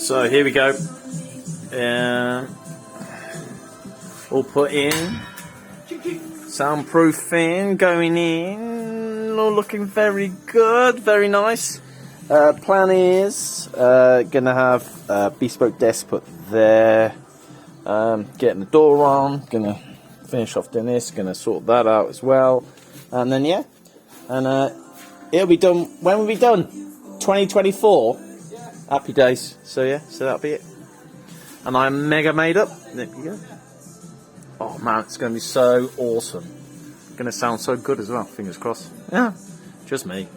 So here we go. All put in. Soundproofing going in. All looking very good, very nice. Plan is gonna have bespoke desk put there. Getting the door on. Gonna finish off doing this. Gonna sort that out as well. And then yeah, and it'll be done. When will it be done? 2024. Happy days. So yeah, so that'll be it. And I'm mega made up. There you go. Oh man, it's going to be so awesome. Going to sound so good as well. Fingers crossed. Yeah, just me.